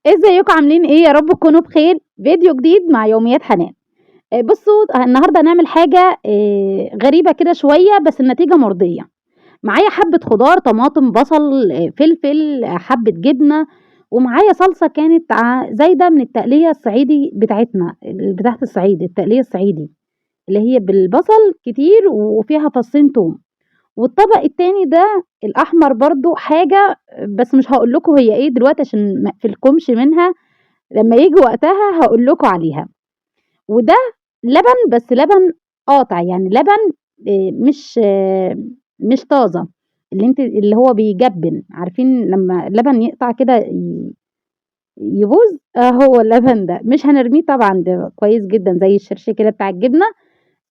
ازيكم عاملين ايه؟ يا رب تكونوا بخير. فيديو جديد مع يوميات حنان. بصوا النهارده هنعمل حاجه غريبه كده شويه، بس النتيجه مرضيه. معايا حبه خضار، طماطم، بصل، فلفل، حبه جبنه، ومعايا صلصه كانت زايده من التقليه الصعيدي بتاعتنا، بتاعت الصعيد، التقليه الصعيدي اللي هي بالبصل كتير وفيها فصين توم. والطبق التاني ده الاحمر برضو حاجه، بس مش هقول لكم هي ايه دلوقتي عشان ما اقفلكمش منها. لما يجي وقتها هقول لكم عليها. وده لبن، بس لبن قاطع، يعني لبن مش طازه، اللي هو بيجبن. عارفين لما اللبن يقطع كده يبوظ؟ هو اللبن ده مش هنرميه طبعا، ده كويس جدا زي الشرش كده بتاع الجبنه.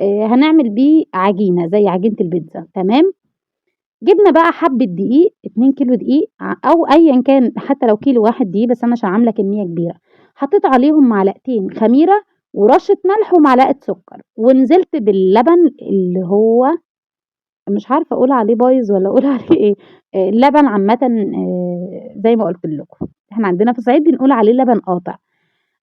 هنعمل بيه عجينه زي عجينه البيتزا. تمام. جبنا بقى حبه دقيق، 2 كيلو دقيق او ايا كان، حتى لو كيلو واحد دقيق، بس انا عشان عامله كميه كبيره حطيت عليهم معلقتين خميره ورشه ملح ومعلقه سكر، ونزلت باللبن اللي هو مش عارفه اقول عليه بايظ ولا اقول عليه ايه. اللبن عامه، زي ما قلت لكم احنا عندنا في الصعيد بنقول عليه لبن قاطع.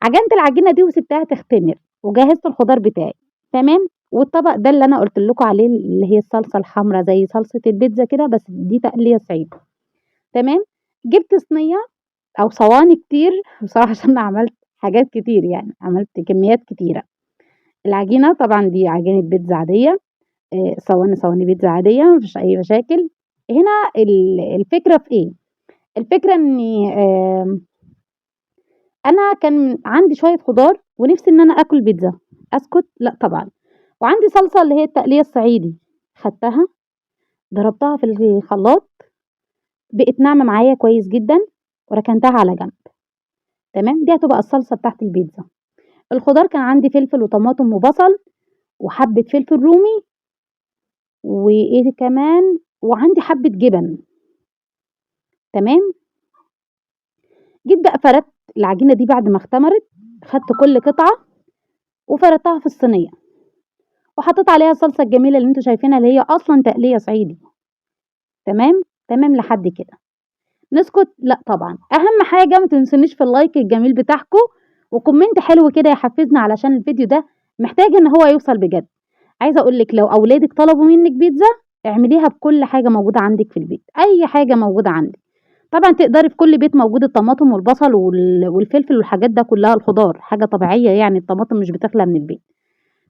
عجنت العجينه دي وسبتها تختمر، وجهزت الخضار بتاعي. تمام. والطبق ده اللي انا قلت لكم عليه، اللي هي الصلصه الحمراء زي صلصه البيتزا كده، بس دي تقليه صعيدي. تمام. جبت صينيه او صواني كتير بصراحه، عشان أنا عملت حاجات كتير، يعني عملت كميات كتيره. العجينه طبعا دي عجينه بيتزا عاديه، صواني بيتزا عاديه، مفيش اي مشاكل. هنا الفكره في ايه؟ الفكره اني انا كان عندي شويه خضار ونفسي ان انا اكل بيتزا. اسكت؟ لا طبعا. وعندي صلصه اللي هي التقليه الصعيدي، خدتها ضربتها في الخلاط، بقت ناعمه معايا كويس جدا، وركنتها على جنب. تمام. دي هتبقى الصلصه بتاعت البيتزا. الخضار كان عندي فلفل وطماطم وبصل وحبه فلفل رومي، وايه كمان، وعندي حبه جبن. تمام. جيت بقى فردت العجينه دي بعد ما اختمرت، خدت كل قطعه وفردتها في الصينيه، وحطيت عليها الصلصه الجميله اللي انتوا شايفينها، اللي هي اصلا تقليه صعيدي. تمام. تمام لحد كده. نسكت؟ لا طبعا. اهم حاجه ما تنسونيش في اللايك الجميل بتاعكم، وكومنت حلو كده يحفزنا، علشان الفيديو ده محتاج ان هو يوصل بجد. عايزه اقول لك، لو اولادك طلبوا منك بيتزا اعمليها بكل حاجه موجوده عندك في البيت، اي حاجه موجوده عندك. طبعا تقدري، في كل بيت موجود الطماطم والبصل والفلفل والحاجات ده كلها، الخضار حاجه طبيعيه، يعني الطماطم مش بتخلى من البيت.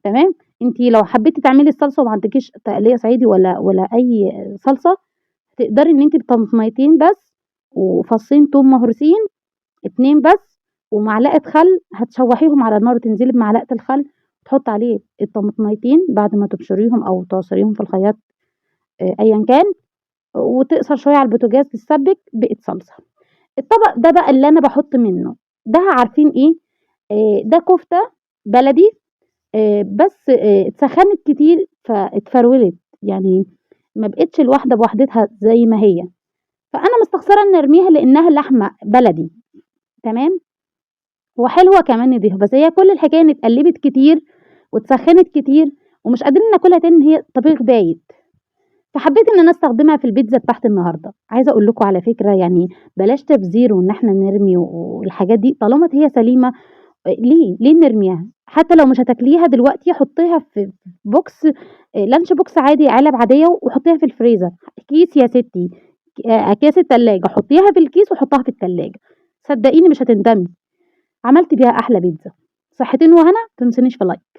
تمام. انت لو حبيتي تعملي الصلصه وما عندكيش تقليه صعيدي ولا اي صلصه، تقدري ان انت بطماطميتين بس وفصين توم مهروسين، 2 بس، ومعلقه خل هتشوحيهم على النار، وتنزلي بمعلقه الخل، تحط عليه الطماطميتين بعد ما تبشريهم او تعصريهم في الخياط، ايا كان، وتقصر شويه على البوتاجاز تتسبك، بقت صلصه. الطبق ده بقى اللي انا بحط منه ده، عارفين ايه؟ ده كفته بلدي، بس اتسخنت كتير فاتفرولت، يعني ما بقتش الواحده بوحدتها زي ما هي، فانا مستخسره ان ارميها لانها لحمه بلدي. تمام. وحلوه كمان نضيفه، بس هي كل الحكايه ان اتقلبت كتير واتسخنت كتير، ومش قادرين ناكلها تاني، إن هي طبيخ بايت. فحبيت ان انا استخدمها في البيتزا بتاعت النهارده. عايزه اقول لكم على فكره، يعني بلاش تبذير وان احنا نرمي والحاجات دي، طالما هي سليمه ليه نرميها؟ حتى لو مش هتاكليها دلوقتي حطيها في بوكس، لانش بوكس عادي، علب عاديه، وحطيها في الفريزر. كيس يا ستي، اكياس التلاجة، حطيها في الكيس وحطها في التلاجة، صدقيني مش هتندمي. عملت بيها احلى بيتزا. صحتين وهنا. متنسونيش في لايك.